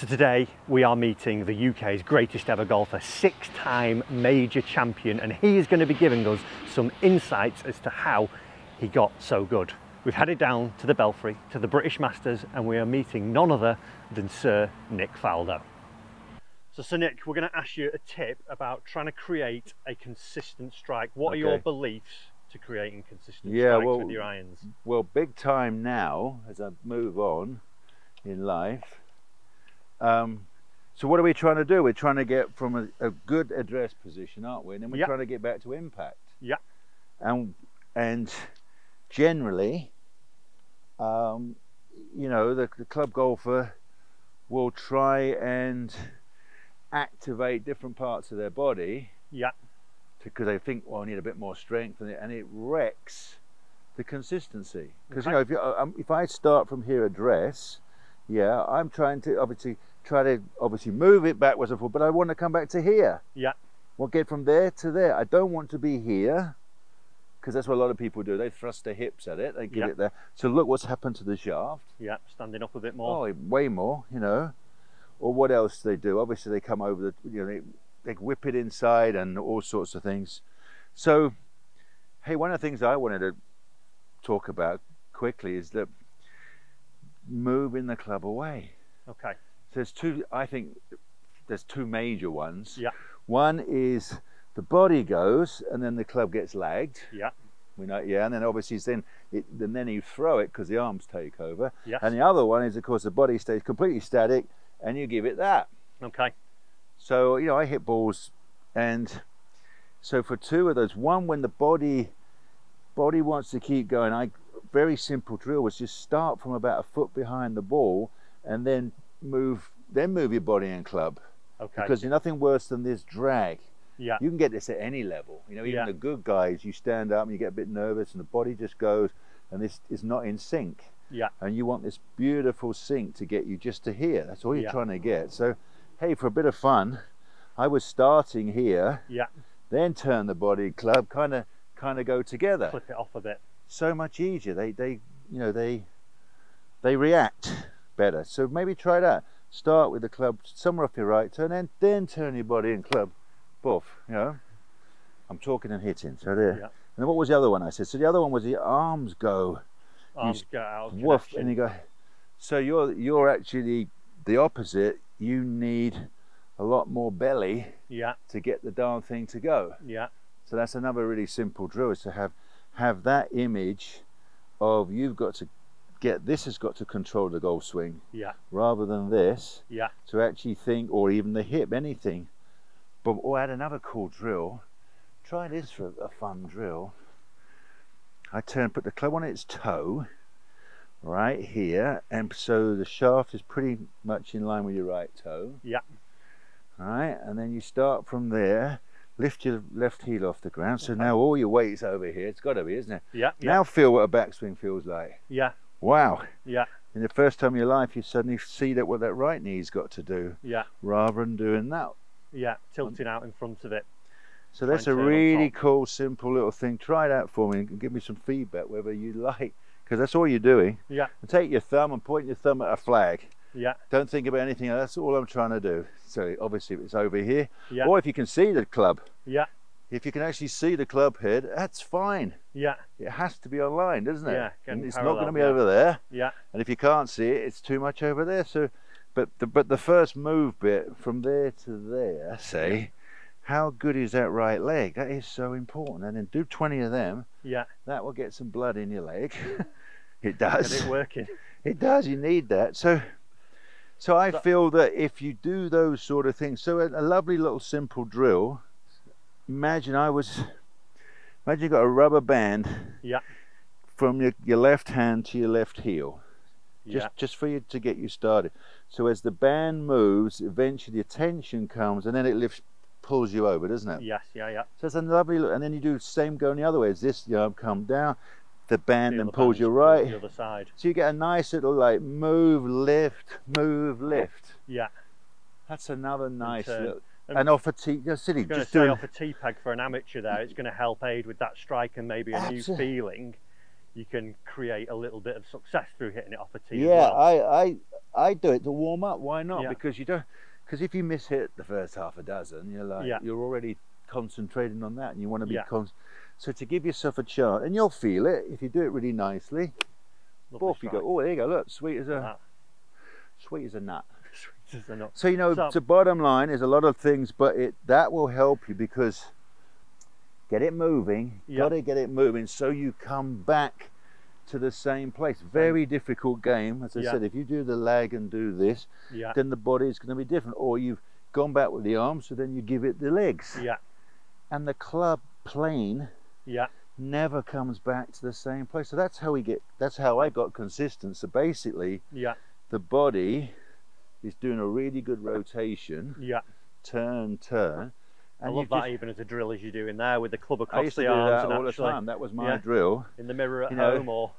So today we are meeting the UK's greatest ever golfer, 6-time major champion, and he is going to be giving us some insights as to how he got so good. We've headed down to the Belfry, to the British Masters, and we are meeting none other than Sir Nick Faldo. So Sir Nick, we're going to ask you a tip about trying to create a consistent strike. What are your beliefs to creating consistent strikes with your irons? Well, big time now as I move on in life. So what are we trying to do? We're trying to get from a good address position, aren't we? And then we're trying to get back to impact. Yeah. And generally, you know, the club golfer will try and activate different parts of their body. Yeah. Because they think, well, I need a bit more strength, and it wrecks the consistency. Because you know, if I start from here address, yeah, I'm trying to obviously move it backwards and forward, but I want to come back to here. Yeah. We'll get from there to there. I don't want to be here, because that's what a lot of people do. They thrust their hips at it, they get it there. So look what's happened to the shaft. Yeah, standing up a bit more. Oh, way more, you know. Or what else they do? Obviously they come over the, you know, they whip it inside and all sorts of things. So, hey, one of the things I wanted to talk about quickly is that moving the club away. Okay. So there's two, I think there's two major ones. Yeah. One is the body goes and then the club gets lagged. Yeah. We know, yeah, and then obviously then you throw it because the arms take over. Yes. And the other one is, of course, the body stays completely static and you give it that. Okay. So, you know, I hit balls, and so for two of those, one when the body wants to keep going, very simple drill was just start from about a foot behind the ball and then move your body and club. Okay. Because there's nothing worse than this drag. Yeah. You can get this at any level. You know, even the good guys, you stand up and you get a bit nervous and the body just goes and this is not in sync. Yeah. And you want this beautiful sync to get you just to here. That's all you're trying to get. So, hey, for a bit of fun, I was starting here. Yeah. Then turn the body club, kind of go together. Clip it off a bit. So much easier. They react better. So maybe try that. Start with the club somewhere off your right turn, and then turn your body and club. Both, you know. I'm talking and hitting. So there. Yeah. And then what was the other one I said? So the other one was the arms go. Arms go out. Woof, and you go. So you're actually the opposite. You need a lot more belly to get the darn thing to go. Yeah. So that's another really simple drill, is to have that image of you've got to get, this has got to control the golf swing. Yeah. Rather than this. Yeah. To actually think, or even the hip, anything. But we'll add another cool drill. Try this for a fun drill. I put the club on its toe, right here, and so the shaft is pretty much in line with your right toe. Yeah. All right, and then you start from there, lift your left heel off the ground. So now all your weight's over here. It's got to be, isn't it? Yeah. Now feel what a backswing feels like. Yeah. Wow. Yeah. In the first time in your life, you suddenly see that what that right knee's got to do. Yeah. Rather than doing that. Yeah, tilting out in front of it. So that's a really cool, simple little thing. Try that for me and give me some feedback whether you like, because that's all you're doing. Yeah. And take your thumb and point your thumb at a flag. Yeah. Don't think about anything else. That's all I'm trying to do. So obviously if it's over here, or if you can see the club. Yeah. If you can actually see the club head, that's fine. Yeah. It has to be online, doesn't it? Yeah. And it's not going to be over there. Yeah. And if you can't see it, it's too much over there. So, but the first move bit from there to there, say. How good is that right leg? That is so important. And then do 20 of them. Yeah. That will get some blood in your leg. It does. Get it working. It does. You need that. So I feel that if you do those sort of things, so a lovely little simple drill. Imagine you got a rubber band. Yeah. From your left hand to your left heel. Just for you to get you started. So as the band moves, eventually the tension comes, and then it pulls you over, doesn't it? Yes, yeah. So it's a lovely look, and then you do the same going the other way. As this arm come down, the band then pulls you right. The other side. So you get a nice little like move, lift, move, lift. Yeah. That's another nice little. And off a tee, just off a tee peg for an amateur there, it's going to help aid with that strike and maybe a new feeling. you can create a little bit of success through hitting it off a tee. Yeah, as well. I do it to warm up. Why not? Yeah. Because you don't. Because if you miss hit the first half a dozen, you're like you're already concentrating on that, and you want to be so to give yourself a chance, and you'll feel it if you do it really nicely. Off you go. Oh, there you go. Look, sweet as a nut. Sweet as a nut. So you know, the bottom line is a lot of things, but that will help you because get it moving. Got to get it moving so you come back to the same place. Very difficult game, as I said. If you do the lag and do this, then the body is going to be different. Or you've gone back with the arms, so then you give it the legs. And the club plane never comes back to the same place. So that's how that's how I got consistent. So basically, the body is doing a really good rotation. Turn. And I love that even as a drill as you're doing there with the club across I used to the do arms. that and all the time. That was my drill. In the mirror at home, or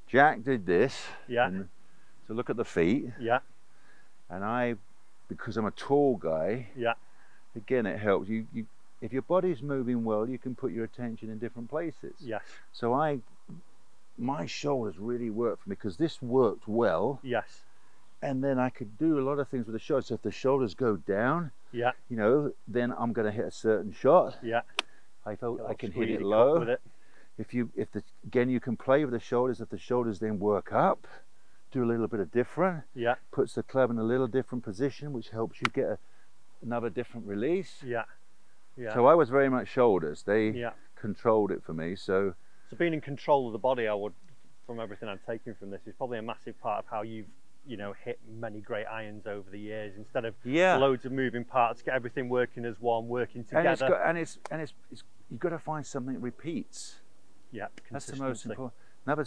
Jack did this. And so look at the feet. And because I'm a tall guy. Again, it helps you. If your body's moving well, you can put your attention in different places. So my shoulders really worked for me because this worked well. And then I could do a lot of things with the shoulders. So if the shoulders go down, you know, then I'm going to hit a certain shot. I can hit it low. With it. Again, you can play with the shoulders. If the shoulders then work up, do a little bit of different. Puts the club in a little different position, which helps you get another different release. So I was very much shoulders. They controlled it for me. So being in control of the body, I would, from everything I'm taking from this, is probably a massive part of how you've hit many great irons over the years. Instead of loads of moving parts, get everything working as one, working together. And you've got to find something that repeats. That's the most important. Another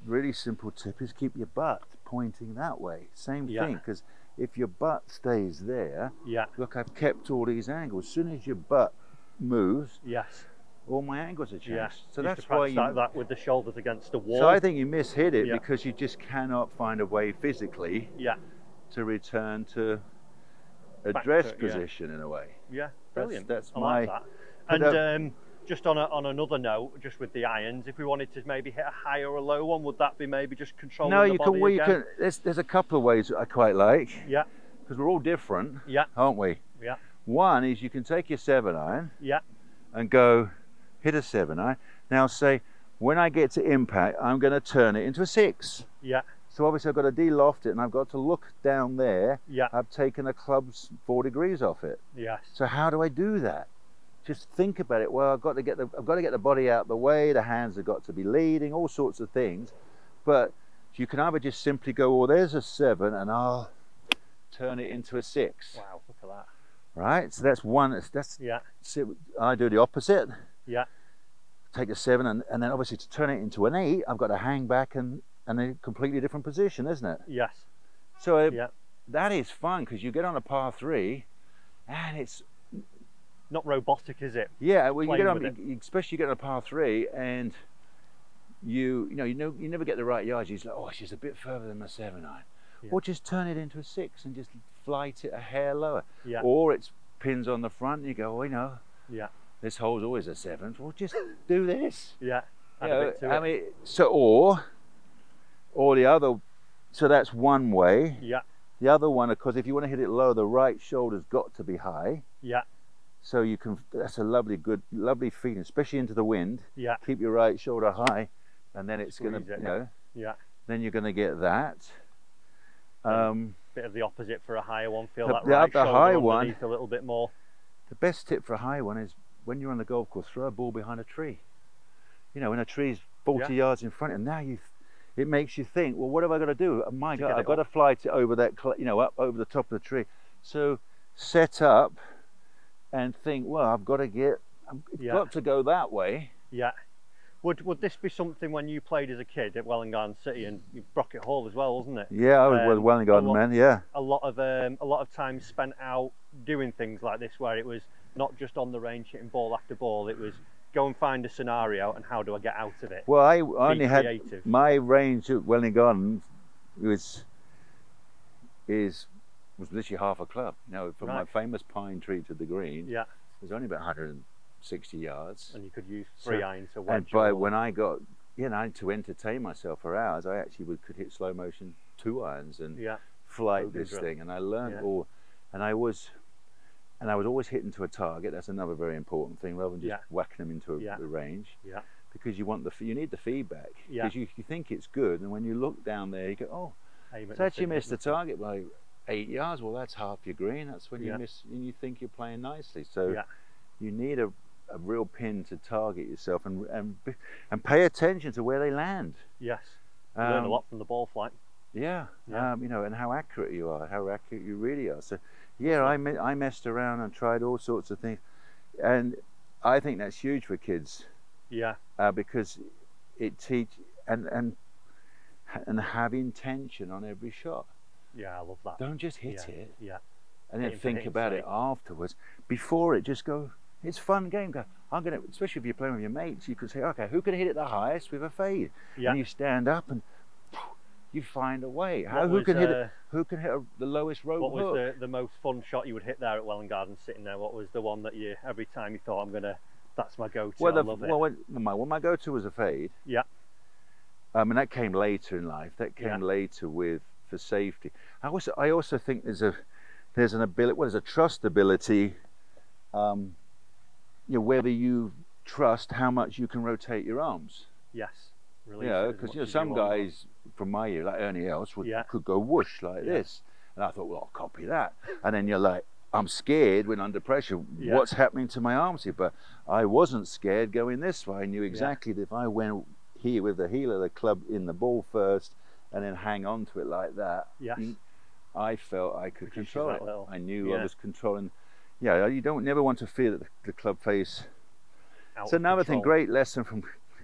really simple tip is keep your butt pointing that way. Same thing, because if your butt stays there, look, I've kept all these angles. As soon as your butt moves, all my angles are changed. So that's why that with the shoulders against the wall. So I think you mishit it because you just cannot find a way physically to return to a dress position in a way. Brilliant. That's I like that. And just on another note, just with the irons, if we wanted to maybe hit a high or a low one, would that be maybe just controlling the body again? There's a couple of ways that I quite like. Because we're all different, aren't we? One is you can take your 7-iron and go hit a 7-iron. Now say, when I get to impact, I'm going to turn it into a 6. So obviously I've got to de-loft it and I've got to look down there. I've taken the club's 4 degrees off it. So how do I do that? Just think about it. Well, I've got to get the body out the way. The hands have got to be leading. All sorts of things. But you can either just simply go, well, there's a 7, and I'll turn it into a 6. Wow, look at that. Right. So that's one. I do the opposite. Take a 7, and then obviously to turn it into an 8, I've got to hang back and a completely different position, isn't it? So that is fun because you get on a par 3, and it's not robotic, is it? Well, you get on, especially you get on a par 3, and you never get the right yardage. It's like, oh, she's a bit further than my 7-iron. Or just turn it into a 6 and just flight it a hair lower. Or it's pins on the front, and you go, oh, this hole's always a 7. Well, just do this. I mean, so or the other. So that's one way. The other one, of course, if you want to hit it low, the right shoulder's got to be high. So you can. That's a lovely feeling, especially into the wind. Keep your right shoulder high, and then it's going to, then you're going to get that. Bit of the opposite for a higher one. Feel that right shoulder high underneath one a little bit more. The best tip for a high one is when you're on the golf course, throw a ball behind a tree. You know, when a tree's 40 yards in front, and now it makes you think, well, what have I got to do? Oh my God, I've got to fly it over that, up over the top of the tree. So set up and think, well, I've got to go that way. Would this be something when you played as a kid at Welwyn Garden City and Brocket Hall as well, wasn't it? I was with Welwyn Garden man. A lot of time spent out doing things like this, where it was not just on the range hitting ball after ball. It was go and find a scenario and how do I get out of it. Well, I only had my range at Welwyn Garden was literally half a club. From my famous pine tree to the green, it was only about 160 yards. And you could use 3 irons to wedge. And when I got you know, to entertain myself for hours, I actually could hit slow motion 2 irons and flight this thing, and I learned all, and I was always hitting to a target. That's another very important thing, rather than just whacking them into a range. Because you want you need the feedback. Because you think it's good, and when you look down there, you go, oh, it's actually missed the target by 8 yards. Well, that's half your green. That's when you miss, and you think you're playing nicely. So you need a real pin to target yourself, and pay attention to where they land. Yes, you learn a lot from the ball flight. You know, and how accurate you are, how accurate you really are. So I messed around and tried all sorts of things, and I think that's huge for kids. Because it teaches and have intention on every shot. I love that. Don't just hit it. And then think about it afterwards. Before it, just go. It's a fun game. Go, I'm gonna, especially if you're playing with your mates, you could say, okay, who can hit it the highest with a fade? And you stand up and you find a way. Who can hit the lowest rope hook? What was the most fun shot you would hit there at Welwyn Gardens sitting there? What was the one that you, every time you thought, that's my go-to, I love it? Well, my go-to was a fade. And that came later in life. That came later for safety. I also think there's an ability, there's a trust ability, you know, whether you trust how much you can rotate your arms. You know, because you know, some guys from my year, like Ernie Els, could go whoosh like this, and I thought, well, I'll copy that. And then you're like, I'm scared when under pressure. What's happening to my arms here? But I wasn't scared going this way. I knew exactly that if I went here with the heel of the club in the ball first, and then hang on to it like that, I felt I could control it. I knew I was controlling. You never want to feel that the club face. It's another thing, great lesson from,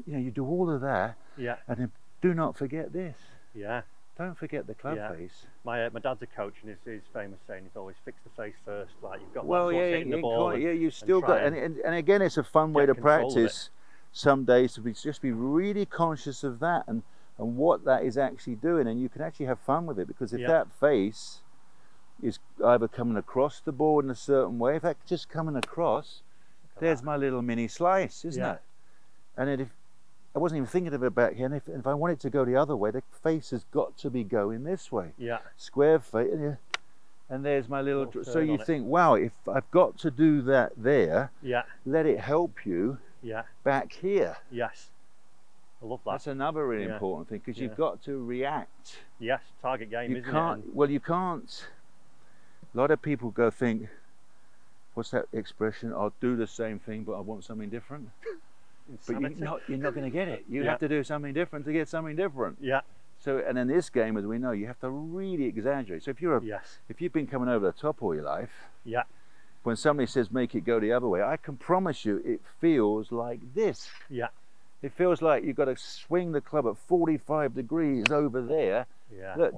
you know, you do all of that, and then do not forget this. Don't forget the club face. My dad's a coach, and his famous saying is always fix the face first. Like you've got the ball. You've still got, and again, it's a fun way to practice. Some days to just be really conscious of that and what that is actually doing, and you can actually have fun with it, because if that face is either coming across the board in a certain way, if that's just coming across, there's my little mini slice, isn't it? And if I wasn't even thinking of it back here, and if I want it to go the other way, the face has got to be going this way. Square face, and there's my little. So you think, wow, if I've got to do that there, let it help you back here. I love that. That's another really important thing, because you've got to react. Target game, isn't it? Well, you can't. A lot of people think, what's that expression? I'll do the same thing, but I want something different. But you're not going to get it. You have to do something different to get something different. So, and in this game, as we know, you have to really exaggerate. So if you're if you've been coming over the top all your life, when somebody says make it go the other way, I can promise you it feels like this. It feels like you've got to swing the club at 45 degrees over there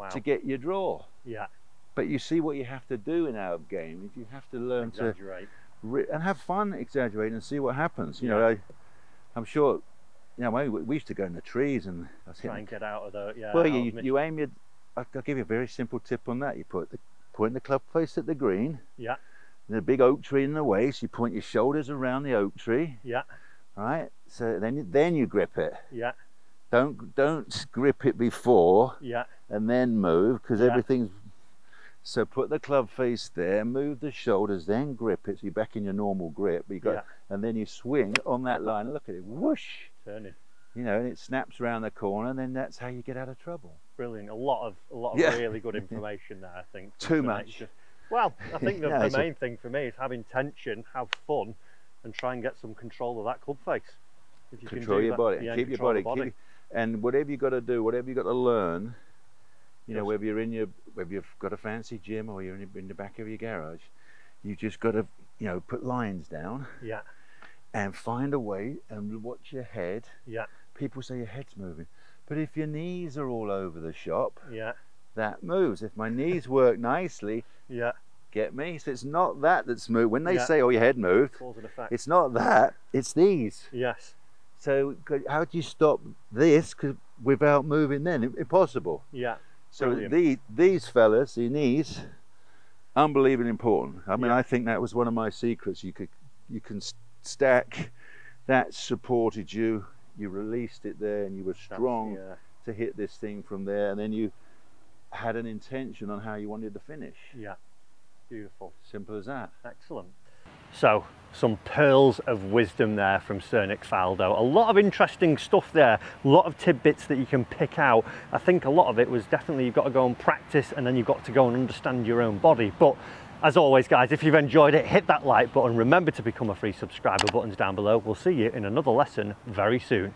to get your draw. But you see what you have to do in our game. You have to learn to and have fun exaggerating and see what happens. You know, I'm sure, you know, we used to go in the trees and try and get out of the well, you aim your. I'll give you a very simple tip on that. You point the club face at the green. There's a big oak tree in the way, so you point your shoulders around the oak tree. Right. So then you grip it. Don't grip it before. And then move, because everything's. So put the club face there, move the shoulders, then grip it, so you're back in your normal grip. But you got, and then you swing on that line. Look at it, whoosh! Turning. You know, and it snaps around the corner, and then that's how you get out of trouble. Brilliant. A lot of really good information there, I think. Too much. Well, I think the main thing for me is have intention, have fun, and try and get some control of that club face. If you control your body, keep your body, and whatever you got to do, whatever you got to learn. You know, whether you've got a fancy gym or you're in the back of your garage, you just got to, you know, put lines down. And find a way and watch your head. People say your head's moving, but if your knees are all over the shop, that moves. If my knees work nicely, get me. So it's not that's moved. When they say, "Oh, your head moved," it's not that. It's these. So how do you stop this without moving? Then impossible. So these fellas, your knees, unbelievably important. I mean, I think that was one of my secrets. You can stack. That supported you you released it there, and you were strong to hit this thing from there, and then you had an intention on how you wanted to finish. Yeah, beautiful. Simple as that. Excellent. So, some pearls of wisdom there from Sir Nick Faldo. A lot of interesting stuff there, a lot of tidbits that you can pick out. I think a lot of it was definitely you've got to go and practice, and then you've got to go and understand your own body. But as always, guys, if you've enjoyed it, hit that like button. Remember to become a free subscriber. Buttons down below. We'll see you in another lesson very soon.